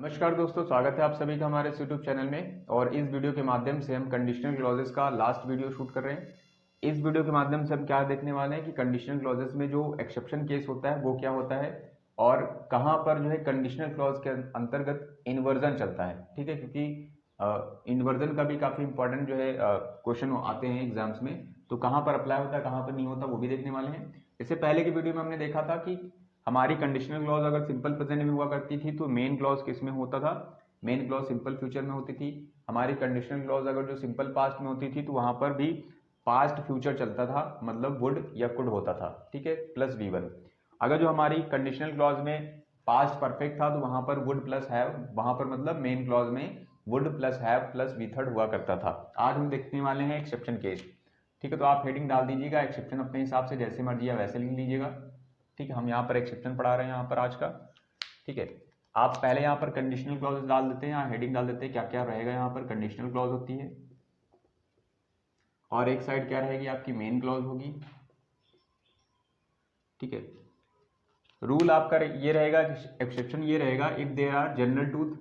नमस्कार दोस्तों, स्वागत है आप सभी का हमारे यूट्यूब चैनल में। और इस वीडियो के माध्यम से हम कंडीशनल क्लॉजेस का लास्ट वीडियो शूट कर रहे हैं। इस वीडियो के माध्यम से हम क्या देखने वाले हैं कि कंडीशनल क्लॉजेस में जो एक्सेप्शन केस होता है वो क्या होता है और कहाँ पर जो है कंडीशनल क्लॉज के अंतर्गत इन्वर्जन चलता है। ठीक है, क्योंकि इन्वर्जन का भी काफ़ी इंपॉर्टेंट जो है क्वेश्चन आते हैं एग्जाम्स में, तो कहाँ पर अप्लाई होता है कहाँ पर नहीं होता वो भी देखने वाले हैं। इससे पहले की वीडियो में हमने देखा था कि हमारी कंडीशनल क्लॉज अगर सिंपल प्रेजेंट में हुआ करती थी तो मेन क्लॉज किस में होता था, मेन क्लॉज सिंपल फ्यूचर में होती थी। हमारी कंडीशनल क्लॉज अगर जो सिंपल पास्ट में होती थी तो वहां पर भी पास्ट फ्यूचर चलता था, मतलब वुड या कुड होता था। ठीक है, प्लस V1। अगर जो हमारी कंडीशनल क्लॉज में पास्ट परफेक्ट था तो वहां पर वुड प्लस हैव, वहां पर मतलब मेन क्लॉज में would plus have plus V3 हुआ करता था। आज हम देखने वाले हैं एक्सेप्शन केस। ठीक है, तो आप हेडिंग डाल दीजिएगा, एक्सेप्शन अपने हिसाब से जैसे मर्जी या वैसे लिख लीजिएगा। ठीक है, हम यहाँ पर एक्सेप्शन पढ़ा रहे हैं यहाँ पर आज का। ठीक है, आप पहले यहाँ पर कंडीशनल क्लॉज डाल देते हैं, यहाँ हेडिंग डाल देते हैं क्या क्या रहेगा। यहाँ पर कंडीशनल क्लॉज होती है और एक साइड क्या रहेगी आपकी मेन क्लॉज होगी। ठीक है, रूल आपका ये रहेगा, एक्सेप्शन ये रहेगा, if there are general truth,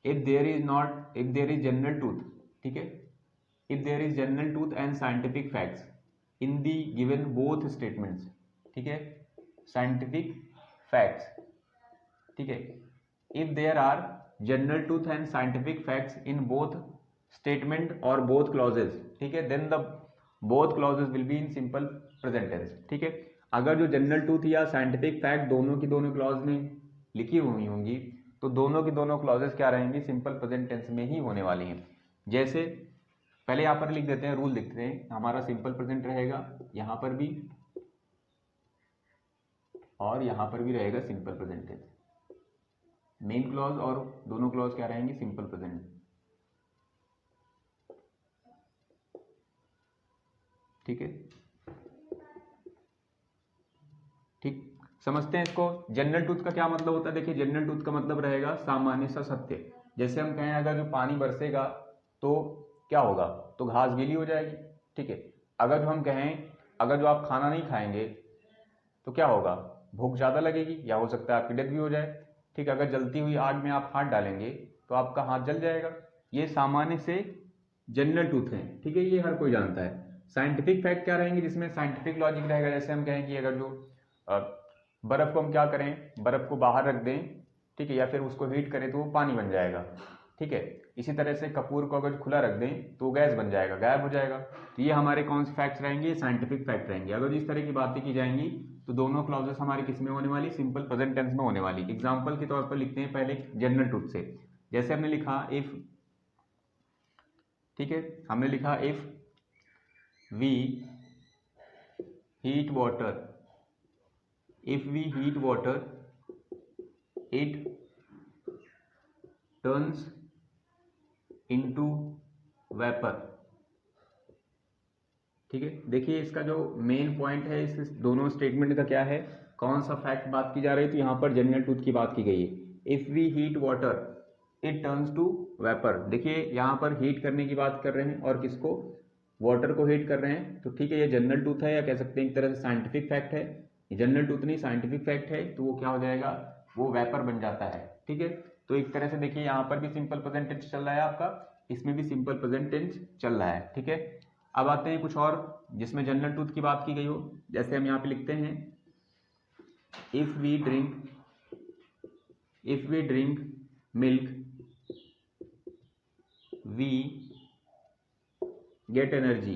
if there is not, if there is general truth. ठीक है, if there is general truth and scientific facts in the given both statements. ठीक है, साइंटिफिक फैक्ट्स। ठीक है, if there are general truth and scientific facts in both statement और both clauses. ठीक है, then the both clauses will be in simple present tense. ठीक है, अगर जो जनरल ट्रूथ या साइंटिफिक फैक्ट दोनों की दोनों क्लॉज में लिखी हुई होंगी तो दोनों की दोनों क्लॉजेज क्या रहेंगी, सिंपल प्रेजेंट टेंस में ही होने वाली हैं। जैसे पहले यहाँ पर लिख देते हैं, रूल लिखते हैं, हमारा सिंपल प्रेजेंट रहेगा यहाँ पर भी और यहाँ पर भी रहेगा simple present tense. Main clause और दोनों क्लॉज क्या रहेंगे, सिंपल प्रेजेंट। ठीक है, ठीक, समझते हैं इसको। जनरल ट्रूथ का क्या मतलब होता है, देखिए जनरल ट्रूथ का मतलब रहेगा सामान्य सा सत्य। जैसे हम कहें अगर जो पानी बरसेगा तो क्या होगा, तो घास गीली हो जाएगी। ठीक है, अगर जो हम कहें अगर जो आप खाना नहीं खाएंगे तो क्या होगा, भूख ज़्यादा लगेगी या हो सकता है आपकी डेथ भी हो जाए। ठीक है, अगर जलती हुई आग में आप हाथ डालेंगे तो आपका हाथ जल जाएगा। ये सामान्य से जनरल ट्रूथ है। ठीक है, ये हर कोई जानता है। साइंटिफिक फैक्ट क्या रहेंगे, जिसमें साइंटिफिक लॉजिक रहेगा। जैसे हम कहें कि अगर जो बर्फ को हम क्या करें, बर्फ को बाहर रख दें, ठीक है, या फिर उसको हीट करें तो वो पानी बन जाएगा। ठीक है, इसी तरह से कपूर को अगर खुला रख दें तो गैस बन जाएगा, गायब हो जाएगा। तो ये हमारे कौन से फैक्ट्स रहेंगे, साइंटिफिक फैक्ट रहेंगे। अगर इस तरह की बातें की जाएंगी तो दोनों क्लॉजेस हमारी किस में होने वाली, सिंपल प्रेजेंट टेंस में होने वाली। एग्जाम्पल के तौर पर लिखते हैं पहले जनरल ट्रूथ से। जैसे हमने लिखा इफ, ठीक है, हमने लिखा if we heat water, if we heat water it turns into vapour. ठीक है, देखिए इसका जो मेन पॉइंट है इस दोनों स्टेटमेंट का क्या है, कौन सा फैक्ट बात की जा रही है, तो यहाँ पर जनरल ट्रूथ की बात की गई है। If we heat water it turns to vapour. देखिए यहाँ पर हीट करने की बात कर रहे हैं और किसको, वाटर को हीट कर रहे हैं। तो ठीक है, ये जनरल ट्रूथ है या कह सकते हैं एक तरह से साइंटिफिक फैक्ट है। जनरल ट्रूथ नहीं, साइंटिफिक फैक्ट है, तो वो क्या हो जाएगा, वो वेपर बन जाता है। ठीक है, तो एक तरह से देखिए यहाँ पर भी सिंपल प्रेजेंट टेंस चल रहा है आपका, इसमें भी सिंपल प्रेजेंट टेंस चल रहा है। ठीक है, अब आते हैं कुछ और जिसमें जनरल ट्रूथ की बात की गई हो। जैसे हम यहाँ पे लिखते हैं if we drink milk we get energy.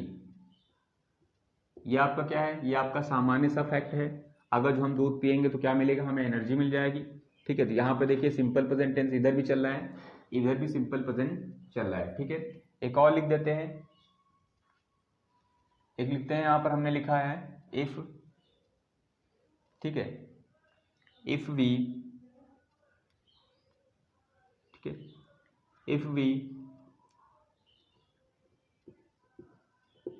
ये आपका क्या है, ये आपका सामान्य सा फैक्ट है। अगर जो हम दूध पियेंगे तो क्या मिलेगा, हमें एनर्जी मिल जाएगी। ठीक है, तो यहाँ पे देखिए सिंपल प्रेजेंट टेंस इधर भी चल रहा है, इधर भी सिंपल प्रेजेंट चल रहा है। ठीक है, एक और लिख देते हैं, एक लिखते हैं यहाँ पर हमने लिखा है इफ, ठीक है, इफ वी, ठीक है, if we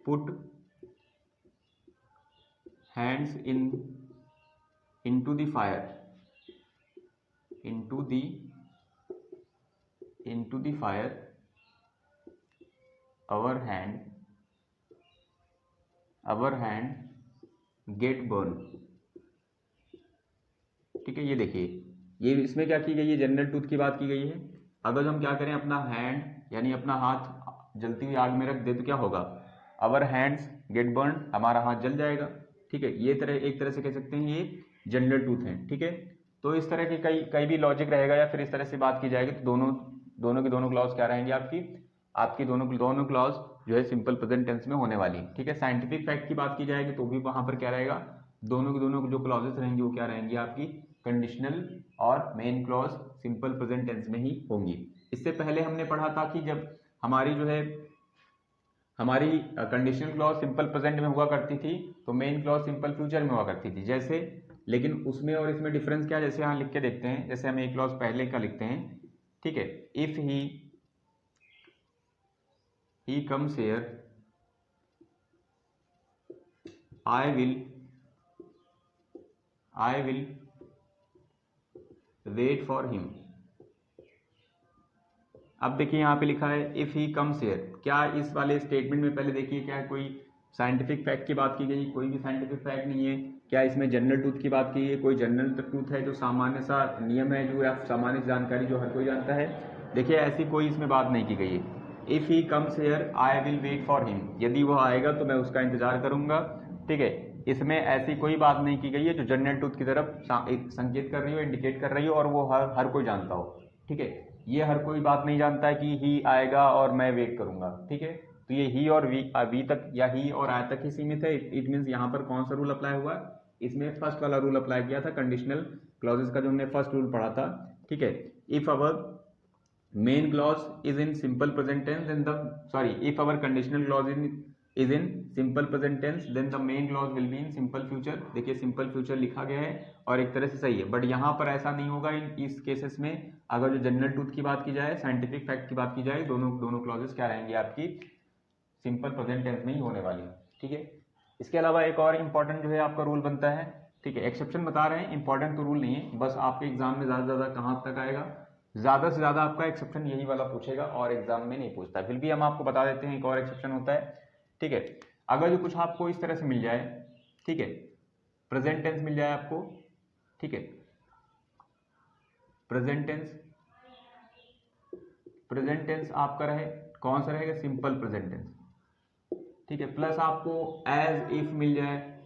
put hands into the fire, into the fire, our hand get burn। ठीक है, ये देखिए ये इसमें क्या की गई है, जनरल ट्रूथ की बात की गई है। अगर हम क्या करें, अपना हैंड यानी अपना हाथ जलती हुई आग में रख दे तो क्या होगा, अवर हैंड्स गेट बर्न, हमारा हाथ जल जाएगा। ठीक है, ये एक तरह से कह सकते हैं ये जनरल ट्रूथ है। ठीक है, तो इस तरह के कई भी लॉजिक रहेगा या फिर इस तरह से बात की जाएगी तो दोनों की दोनों क्लॉज क्या रहेंगी, आपकी दोनों क्लॉज जो है सिंपल प्रेजेंट टेंस में होने वाली है। ठीक है, साइंटिफिक फैक्ट की बात की जाएगी तो भी वहां पर क्या रहेगा, दोनों की दोनों जो क्लॉजेस रहेंगी वो क्या रहेंगी, आपकी कंडीशनल और main clause simple present tense में ही होंगी। इससे पहले हमने पढ़ा था कि जब हमारी जो है हमारी कंडीशनल क्लॉज सिंपल प्रेजेंट में हुआ करती थी तो मेन क्लॉज सिंपल फ्यूचर में हुआ करती थी। जैसे लेकिन उसमें और इसमें डिफरेंस क्या है, जैसे यहाँ लिख के देखते हैं। जैसे हम एक क्लॉज पहले का लिखते हैं, ठीक है, if he comes here I will wait for him. अब देखिए यहाँ पे लिखा है इफ ही कम्स हियर, क्या इस वाले स्टेटमेंट में पहले देखिए क्या कोई साइंटिफिक फैक्ट की बात की गई, कोई भी साइंटिफिक फैक्ट नहीं है। क्या इसमें जनरल ट्रूथ की बात की है, कोई जनरल ट्रूथ है जो सामान्य सा नियम है, जो या सामान्य जानकारी जो हर कोई जानता है। देखिए ऐसी कोई इसमें बात नहीं की गई है। If he comes here I will wait for him, यदि वो आएगा तो मैं उसका इंतजार करूंगा। ठीक है, इसमें ऐसी कोई बात नहीं की गई है जो जनरल ट्रूथ की तरफ संकेत कर रही हो, इंडिकेट कर रही हो और वो हर कोई जानता हो। ठीक है, ये हर कोई बात नहीं जानता है कि ही आएगा और मैं वेट करूंगा। ठीक है, तो ये ही और वी तक या ही और आई तक ही सीमित है। इट मीन्स यहाँ पर कौन सा रूल अप्लाई हुआ, इसमें फर्स्ट वाला रूल अप्लाई किया था, कंडीशनल क्लॉजेस का जो हमने फर्स्ट रूल पढ़ा था। ठीक है, if our main clause is in simple present tense then the if our conditional clause is in simple present tense then the main clause will be in simple future. देखिए simple future लिखा गया है और एक तरह से सही है, बट यहाँ पर ऐसा नहीं होगा। इस केसेस में अगर जो जनरल ट्रूथ की बात की जाए, साइंटिफिक फैक्ट की बात की जाए, दोनों क्लॉजेस क्या रहेंगी, आपकी सिंपल प्रेजेंट टेंस में ही होने वाली है। ठीक है, इसके अलावा एक और इंपॉर्टेंट जो है आपका रूल बनता है। ठीक है, एक्सेप्शन बता रहे हैं, इंपॉर्टेंट तो रूल नहीं है, बस आपके एग्जाम में ज्यादा से ज्यादा कहाँ तक आएगा, ज्यादा से ज्यादा आपका एक्सेप्शन यही वाला पूछेगा और एग्जाम में नहीं पूछता। फिर भी हम आपको बता देते हैं एक और एक्सेप्शन होता है। ठीक है, अगर जो कुछ आपको इस तरह से मिल जाए, ठीक है, प्रेजेंट टेंस मिल जाए आपको, ठीक है, प्रेजेंट टेंस आपका रहे, कौन सा रहेगा, सिंपल प्रेजेंट टेंस। ठीक है, प्लस आपको एज इफ मिल जाए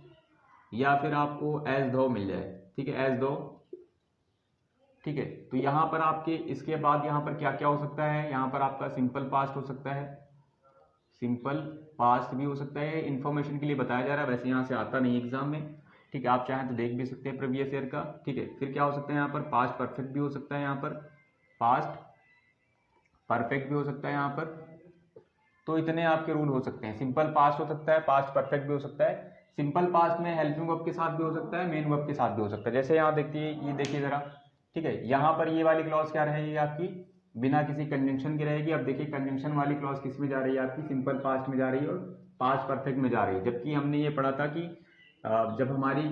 या फिर आपको एज दो मिल जाए। ठीक है, एज दो। ठीक है, तो यहां पर आपके इसके बाद यहां पर क्या क्या हो सकता है, यहां पर आपका सिंपल पास्ट हो सकता है, सिंपल पास्ट भी हो सकता है। इंफॉर्मेशन के लिए बताया जा रहा है, वैसे यहाँ से आता नहीं एग्जाम में। ठीक है, आप चाहें तो देख भी सकते हैं प्रीवियस ईयर का। ठीक है, फिर क्या हो सकता है, यहाँ पर पास्ट परफेक्ट भी हो सकता है, यहाँ पर पास्ट परफेक्ट भी हो सकता है यहाँ पर। तो इतने आपके रूल हो सकते हैं, सिंपल पास्ट हो सकता है, पास्ट परफेक्ट भी हो सकता है। सिंपल पास्ट में हेल्पिंग वर्ब के साथ भी हो सकता है, मेन वर्ब के साथ भी हो सकता है। जैसे यहाँ देखिए, ये देखिए जरा। ठीक है, यहाँ पर ये वाली क्लॉज क्या रहेगी आपकी, बिना किसी कंजंक्शन की रहेगी। अब देखिए कंजंक्शन वाली क्लॉज किस में जा रही है, आपकी सिंपल पास्ट में जा रही है और पास्ट परफेक्ट में जा रही है। जबकि हमने ये पढ़ा था कि जब हमारी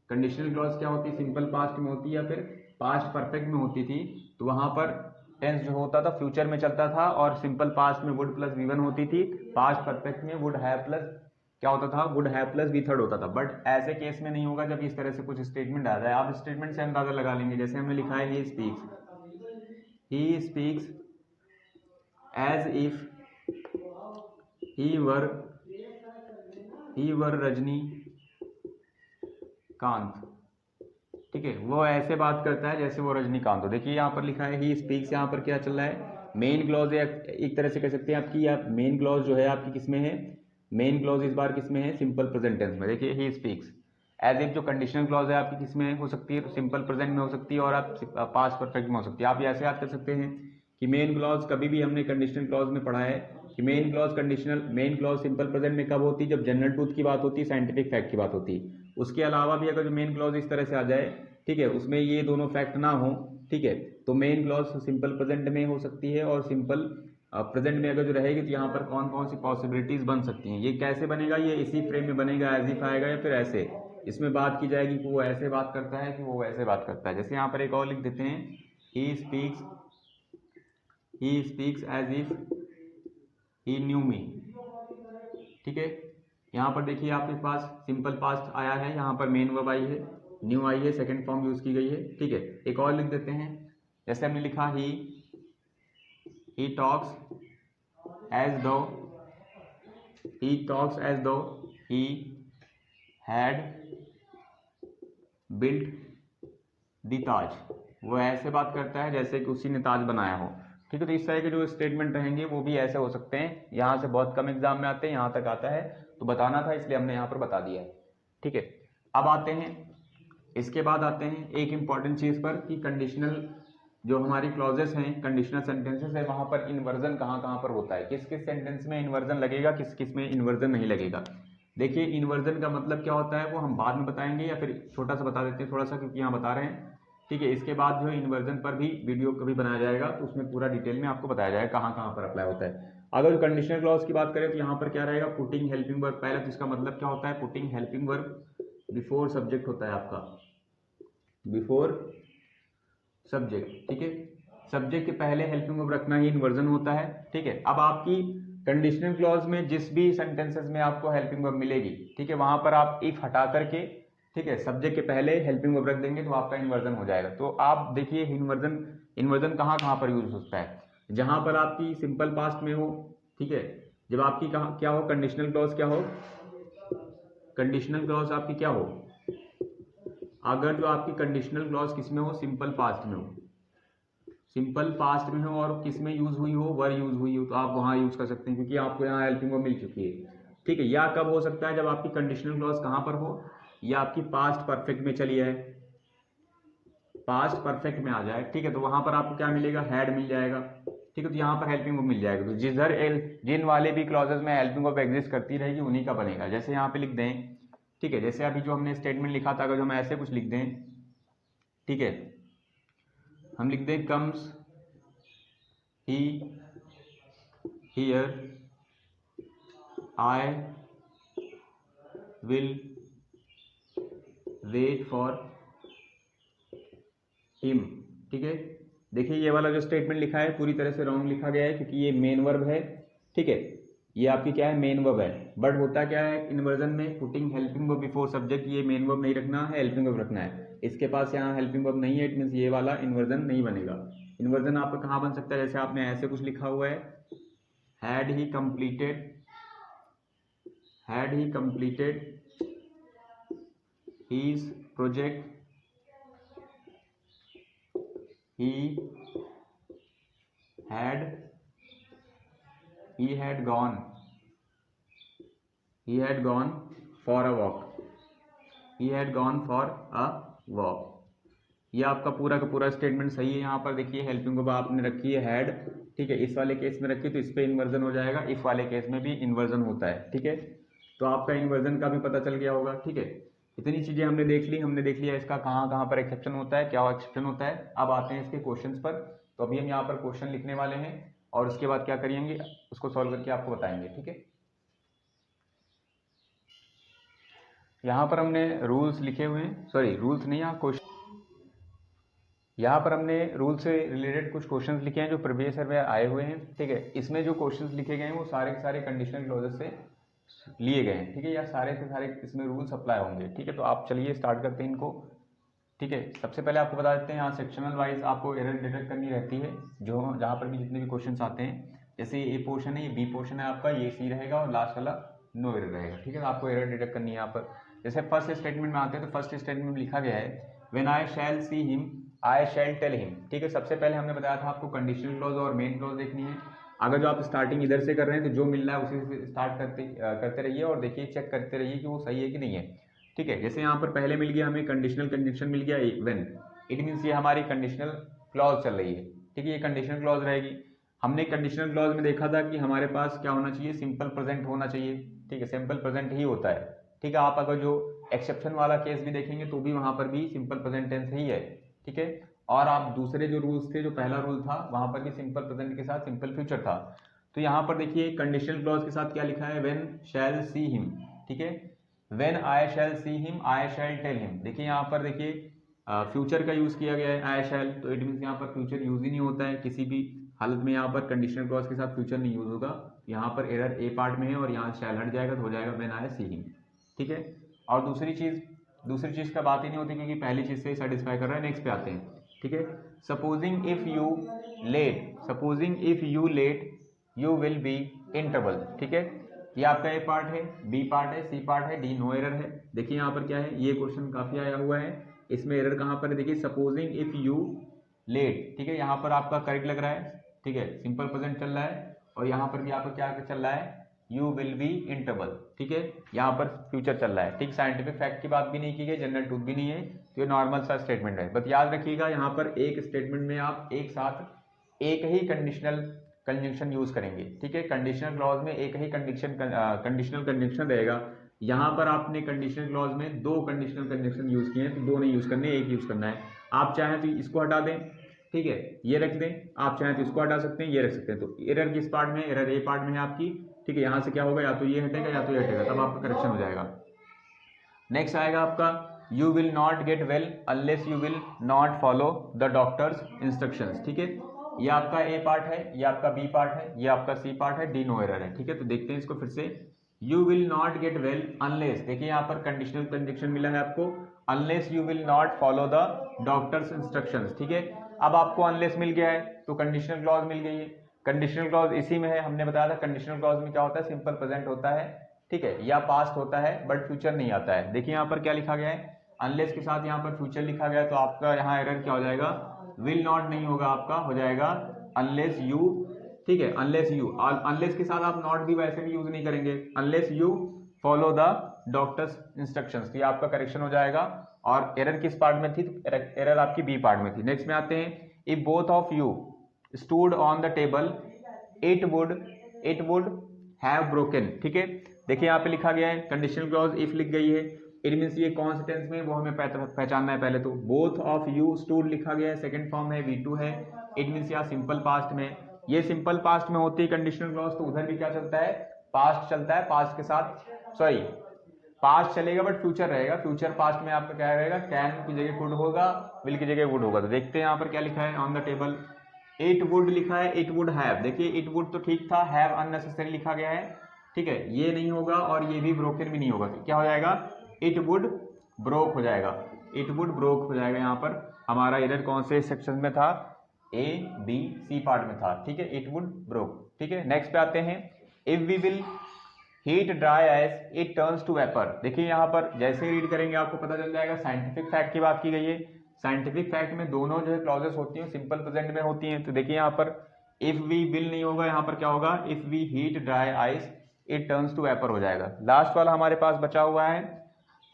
कंडीशनल क्लॉज क्या होती है, सिंपल पास्ट में होती है या फिर पास्ट परफेक्ट में होती थी, तो वहां पर टेंस जो होता था फ्यूचर में चलता था और सिंपल पास्ट में वुड प्लस वी1 होती थी, पास्ट परफेक्ट में वुड हैव प्लस क्या होता था, would have plus V third होता था। बट ऐसे केस में नहीं होगा जब इस तरह से कुछ स्टेटमेंट आ जाए। आप स्टेटमेंट से अंदाजा लगा लेंगे, जैसे हमने लिखा है he speaks as if he were Rajinikanth. ठीक है, वो ऐसे बात करता है जैसे वो रजनीकांत हो। देखिए यहाँ पर लिखा है ही स्पीक्स, यहाँ पर क्या चल रहा है, मेन क्लॉज है, एक तरह से कह सकते हैं आपकी, आप मेन क्लॉज जो है आपकी किसमें है, मेन क्लॉज इस बार किसमें है, सिंपल प्रेजेंट टेंस में। देखिए ही स्पीक्स एज इफ जो कंडीशनल क्लॉज है आपकी किसमें हो सकती है, तो सिंपल प्रेजेंट में हो सकती है और आप पास्ट परफेक्ट में हो सकती है। आप ऐसे याद कर सकते हैं कि मेन क्लॉज कभी भी हमने कंडीशनल क्लॉज में पढ़ा है कि मेन क्लॉज सिंपल प्रेजेंट में कब होती है, जब जनरल ट्रूथ की बात होती है, साइंटिफिक फैक्ट की बात होती है। उसके अलावा भी अगर जो मेन क्लॉज इस तरह से आ जाए, ठीक है, उसमें ये दोनों फैक्ट ना हो, ठीक है, तो मेन क्लॉज सिंपल प्रेजेंट में हो सकती है और सिंपल प्रेजेंट में अगर जो रहेगी तो यहाँ पर कौन कौन सी पॉसिबिलिटीज बन सकती हैं। ये कैसे बनेगा, ये इसी फ्रेम में बनेगा, एज इफ आएगा या फिर ऐसे इसमें बात की जाएगी कि वो ऐसे बात करता है कि वो वैसे बात करता है। जैसे यहाँ पर एक और लिख देते हैं, he speaks as if he knew me. ठीक है, यहाँ पर देखिए आपके पास सिंपल पास्ट आया है, यहाँ पर मेन वर्ब आई है। न्यू आई है, सेकंड फॉर्म यूज की गई है, ठीक है। एक और लिख देते हैं, जैसे हमने लिखा ही टॉक्स एज दो ही हैड बिल्ट द ताज, वो ऐसे बात करता है जैसे कि उसी ने ताज बनाया हो, ठीक है। तो इस तरह के जो स्टेटमेंट रहेंगे वो भी ऐसे हो सकते हैं, यहाँ से बहुत कम एग्जाम में आते हैं, यहाँ तक आता है, तो बताना था इसलिए हमने यहाँ पर बता दिया है, ठीक है। अब आते हैं, इसके बाद आते हैं एक इंपॉर्टेंट चीज पर कि कंडीशनल जो हमारी क्लॉजेस हैं, कंडीशनल सेंटेंसेस है, वहां पर इन्वर्जन कहाँ कहाँ पर होता है, किस किस सेंटेंस में इन्वर्जन लगेगा, किस किस में इन्वर्जन नहीं लगेगा। देखिए इन्वर्जन का मतलब क्या होता है वो हम बाद में बताएंगे, या फिर छोटा सा बता देते हैं थोड़ा सा, क्योंकि यहाँ बता रहे हैं, ठीक है। इसके बाद जो है इन्वर्जन पर भी वीडियो कभी बनाया जाएगा, तो उसमें पूरा डिटेल में आपको बताया जाएगा कहाँ कहाँ पर अप्लाई होता है। अगर जो कंडीशनल क्लॉज की बात करें तो यहाँ पर क्या रहेगा, पुटिंग हेल्पिंग वर्ब, पहले तो इसका मतलब क्या होता है, putting helping verb before subject होता है आपका, बिफोर सब्जेक्ट, ठीक है। सब्जेक्ट के पहले हेल्पिंग वर्ब रखना ही इन्वर्जन होता है, ठीक है। अब आपकी कंडीशनल क्लॉज में जिस भी सेंटेंसेस में आपको हेल्पिंग वर्ब मिलेगी, ठीक है, वहां पर आप इफ हटा करके, ठीक है, सब्जेक्ट के पहले हेल्पिंग वर्ब रख देंगे तो आपका इन्वर्जन हो जाएगा। तो आप देखिए इन्वर्जन कहाँ कहाँ पर यूज होता है, जहां पर आपकी सिंपल पास्ट में हो, ठीक है। जब आपकी कहाँ क्या हो, कंडीशनल क्लॉज क्या हो, कंडीशनल क्लॉज आपकी क्या हो, अगर जो आपकी कंडीशनल क्लॉज किस में हो, सिंपल पास्ट में हो, सिंपल पास्ट में हो और किस में यूज हुई हो, वर यूज हुई हो, तो आप वहां यूज कर सकते हैं क्योंकि आपको यहाँ हेल्पिंग वर्ब मिल चुकी है, ठीक है। या कब हो सकता है, जब आपकी कंडीशनल क्लॉज कहां पर हो, या आपकी पास्ट परफेक्ट में चली जाए, पास्ट परफेक्ट में आ जाए, ठीक है, तो वहां पर आपको क्या मिलेगा, हैड मिल जाएगा, ठीक है। तो यहाँ पर हेल्पिंग वर्ब मिल जाएगा, तो जिन वाले भी क्लॉजेस में हेल्पिंग वर्ब एग्जिस्ट करती रहेगी उन्हीं का बनेगा। जैसे यहाँ पे लिख दें, ठीक है, जैसे अभी जो हमने स्टेटमेंट लिखा था, अगर हम ऐसे कुछ लिख दें, ठीक है, हम लिख दें comes he here I will wait for him, ठीक है। देखिए ये वाला जो स्टेटमेंट लिखा है पूरी तरह से रॉन्ग लिखा गया है, क्योंकि ये मेन वर्ब है, ठीक है, ये आपकी क्या है, मेन वर्ब है। बट होता क्या है इन्वर्जन में, putting helping verb before subject, ये मेन वर्ब नहीं रखना है, हेल्पिंग वर्ब रखना है। इसके पास यहाँ हेल्पिंग वर्ब नहीं है, इट मीन्स ये वाला इन्वर्जन नहीं बनेगा। इन्वर्जन आपका कहाँ बन सकता है, जैसे आपने ऐसे कुछ लिखा हुआ है, had he completed his project, he had gone for a walk, ये आपका पूरा का पूरा स्टेटमेंट सही है। यहाँ पर देखिए हेल्पिंग वर्ब आपने रखी है हैड, ठीक है, इस वाले केस में रखी तो इस पे इन्वर्जन हो जाएगा, इफ वाले केस में भी इन्वर्जन होता है, ठीक है। तो आपका इन्वर्जन का भी पता चल गया होगा, ठीक है। इतनी चीजें हमने देख लिया इसका कहाँ कहाँ पर एक्सेप्शन होता है, क्या एक्सेप्शन होता है। अब आते हैं इसके क्वेश्चंस पर। तो अभी हम यहाँ पर क्वेश्चन लिखने वाले हैं और उसके बाद क्या करेंगे, उसको सॉल्व करके आपको बताएंगे, ठीक है। यहाँ पर हमने रूल्स लिखे हुए हैं, सॉरी रूल्स नहीं, यहाँ पर हमने रूल से रिलेटेड कुछ क्वेश्चंस लिखे हैं जो प्रीवियस ईयर में आए हुए हैं, ठीक है। इसमें जो क्वेश्चंस लिखे गए हैं वो सारे के सारे कंडीशनल क्लॉजेस से लिए गए हैं, ठीक है, या सारे के सारे इसमें रूल्स अप्लाई होंगे, ठीक है। तो आप चलिए स्टार्ट करते हैं इनको, ठीक है। सबसे पहले आपको बता देते हैं यहाँ सेक्शनल वाइज आपको एरर डिटेक्ट करनी रहती है, जो जहाँ पर भी जितने भी क्वेश्चन आते हैं, जैसे ये पोर्शन है, ये बी पोर्शन है आपका, ये सी रहेगा और लास्ट वाला नो एरर रहेगा, ठीक है। आपको एरर डिटेक्ट करनी है यहाँ पर। जैसे फर्स्ट स्टेटमेंट में आते हैं तो फर्स्ट स्टेटमेंट में लिखा गया है when I shall see him I shall tell him, ठीक है। सबसे पहले हमने बताया था आपको कंडीशनल क्लॉज और मेन क्लॉज देखनी है। अगर जो आप स्टार्टिंग इधर से कर रहे हैं तो जो मिल रहा है उसी से स्टार्ट करते रहिए और देखिए चेक करते रहिए कि वो सही है कि नहीं है, ठीक है। जैसे यहाँ पर पहले मिल गया हमें कंडीशनल कंजंक्शन मिल गया व्हेन, इट मीन्स ये हमारी कंडीशनल क्लॉज चल रही है, ठीक है, ये कंडीशनल क्लॉज रहेगी। हमने कंडीशनल क्लॉज में देखा था कि हमारे पास क्या होना चाहिए, सिंपल प्रेजेंट होना चाहिए, ठीक है, सिंपल प्रेजेंट ही होता है, ठीक है। आप अगर जो एक्सेप्शन वाला केस भी देखेंगे तो भी वहां पर भी सिंपल प्रेजेंट टेंस ही है, ठीक है। और आप दूसरे जो रूल्स थे, जो पहला रूल था वहां पर भी सिंपल प्रेजेंट के साथ सिंपल फ्यूचर था। तो यहाँ पर देखिए कंडीशनल क्लॉज के साथ क्या लिखा है, व्हेन शैल सी हिम, ठीक है, when I shall see him I shall tell him. देखिए यहाँ पर देखिए फ्यूचर का यूज किया गया है आई शैल, तो इट मीन्स यहाँ पर फ्यूचर यूज ही नहीं होता है किसी भी हालत में, यहाँ पर कंडीशनल क्लॉज के साथ फ्यूचर नहीं यूज होगा। यहाँ पर एरर ए पार्ट में है और यहाँ शैल हट जाएगा तो हो जाएगा व्हेन आई सी हिम, ठीक है। और दूसरी चीज दूसरी चीज़ का बात ही नहीं होती क्योंकि पहली चीज़ से ही सेटिस्फाई कर रहा है। नेक्स्ट पे आते हैं, ठीक है। Supposing if you let you will be in trouble, ठीक है। ये आपका ए पार्ट है, बी पार्ट है, सी पार्ट है, डी नो एरर है। देखिए यहाँ पर क्या है, ये क्वेश्चन काफ़ी आया हुआ है, इसमें एरर कहाँ पर है, देखिए सपोजिंग इफ यू लेट, ठीक है। यहाँ पर आपका करेक्ट लग रहा है, ठीक है, सिंपल प्रेजेंट चल रहा है। और यहाँ पर भी आपका क्या चल रहा है, you will be in trouble, ठीक है। यहाँ पर फ्यूचर चल रहा है, ठीक। साइंटिफिक फैक्ट की बात भी नहीं की गई, जनरल ट्रूथ भी नहीं है, तो ये नॉर्मल सा स्टेटमेंट है। बस याद रखिएगा यहाँ पर एक स्टेटमेंट में आप एक साथ एक ही कंडीशनल कंजंक्शन यूज करेंगे, ठीक है। कंडीशनल क्लॉज में एक ही कंडीशनल कंजंक्शन रहेगा। यहाँ पर आपने कंडीशनल क्लॉज में दो कंडीशनल कंजंक्शन यूज किए हैं, तो दो नहीं यूज करने, एक यूज करना है। आप चाहें तो इसको हटा दें, ठीक है, ये रख दें, आप चाहें तो इसको हटा सकते हैं, ये रख सकते हैं। तो एरर किस पार्ट में, एरर ए पार्ट में है आपकी, ठीक है। यहाँ से क्या होगा, या तो ये हटेगा या तो ये हटेगा, तब आपका करेक्शन हो जाएगा। नेक्स्ट आएगा आपका you will not get well unless you will not follow the doctors instructions, ठीक है। ये आपका ए पार्ट है, ये आपका बी पार्ट है, ये आपका सी पार्ट है, डी नो एरर है, ठीक है। तो देखते हैं इसको फिर से, you will not get well unless, देखिए यहाँ पर कंडीशनल कंजंक्शन मिला है आपको, unless you will not follow the doctors instructions, ठीक है। अब आपको अनलेस मिल गया है तो कंडीशनल क्लॉज मिल गई है। कंडीशनल क्लॉज इसी में है, हमने बताया था कंडीशनल क्लॉज में क्या होता है, सिंपल प्रेजेंट होता है, ठीक है, या पास्ट होता है बट फ्यूचर नहीं आता है। देखिए यहाँ पर क्या लिखा गया है, अनलेस के साथ यहाँ पर फ्यूचर लिखा गया है, तो आपका यहाँ एरर क्या हो जाएगा, विल नॉट नहीं होगा, आपका हो जाएगा अनलेस यू, ठीक है, अनलेस यू। अनलेस के साथ आप नॉट भी वैसे भी यूज नहीं करेंगे, unless you follow the doctors instructions, ये आपका करेक्शन हो जाएगा। और एरर किस पार्ट में थी, तो एरर आपकी बी पार्ट में थी। नेक्स्ट में आते हैं, if both of you stood on the table it would have broken, ठीक है। देखिए यहाँ पे लिखा गया है कंडीशनल क्लॉज इफ लिख गई है, इट मीन्स ये कौन से टेंस में वो हमें पहचानना है पहले। तो बोथ ऑफ यू स्टूड लिखा गया है, सेकंड फॉर्म है V2 है, इट मीन्स यहाँ सिंपल पास्ट में, ये सिंपल पास्ट में होती है कंडीशनल क्लॉज, तो उधर भी क्या चलता है, पास्ट चलता है। पास्ट के साथ सॉरी पास्ट चलेगा बट फ्यूचर रहेगा, फ्यूचर पास्ट में आपका क्या रहेगा, कैन की जगह कुड होगा, विल की जगह वुड होगा। तो देखते हैं यहाँ पर क्या लिखा है, on the table it would लिखा है, इट वुड हैव, देखिए इट वुड तो ठीक था, हैव अननेसेसरी लिखा गया है, ठीक है, ये नहीं होगा और ये भी ब्रोकन भी नहीं होगा, तो क्या हो जाएगा, इट वुड ब्रोक हो जाएगा, इट वुड ब्रोक हो जाएगा। यहाँ पर हमारा एरर कौन से सेक्शन में था, ए बी सी पार्ट में था, ठीक है, इट वुड ब्रोक, ठीक है। नेक्स्ट पे आते हैं, if we will heat dry ice it turns to vapour. देखिए यहाँ पर जैसे ही रीड करेंगे आपको पता चल जाएगा, साइंटिफिक फैक्ट की बात की गई है। साइंटिफिक फैक्ट में दोनों जो है क्लॉजेस होती हैं सिंपल प्रेजेंट में होती हैं। तो देखिए यहाँ पर इफ वी विल नहीं होगा, यहाँ पर क्या होगा, if we heat dry ice it turns to vapour हो जाएगा। लास्ट वाला हमारे पास बचा हुआ है,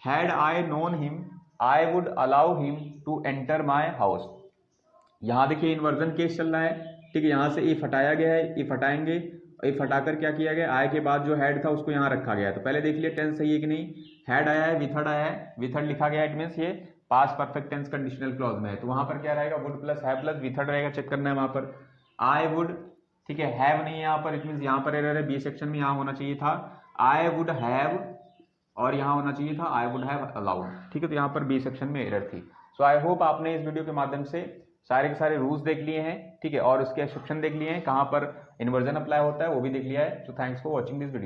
had I known him I would allow him to enter my house. यहाँ देखिए इन्वर्जन केस चल रहा है, ठीक है, यहाँ से इफ हटाया गया है, इफ हटाएंगे, इफ हटाकर क्या किया गया, आय के बाद जो हैड था उसको यहाँ रखा गया है। तो पहले देख लिया टेंस सही है कि नहीं, हैड आया है, विथर्ड आया है, विथर्ड लिखा गया है, इट मीन्स ये past perfect tense conditional clause में है। तो वहां पर क्या रहेगा, would plus have plus V third रहेगा, चेक करना है वहां पर। आई वुड, ठीक है, हैव नहीं है यहाँ पर, इट मीन्स यहाँ पर एरर है, बी सेक्शन में यहाँ होना चाहिए था आई वुड हैव, और यहाँ होना चाहिए था आई वुड हैव अलाउड, ठीक है। तो यहाँ पर बी सेक्शन में एरर थी। सो आई होप आपने इस वीडियो के माध्यम से सारे के सारे रूल्स देख लिए हैं, ठीक है, और उसके एक्सेप्शन देख लिए हैं, कहाँ पर इन्वर्जन अप्लाई होता है वो भी देख लिया है। So thanks for watching this video.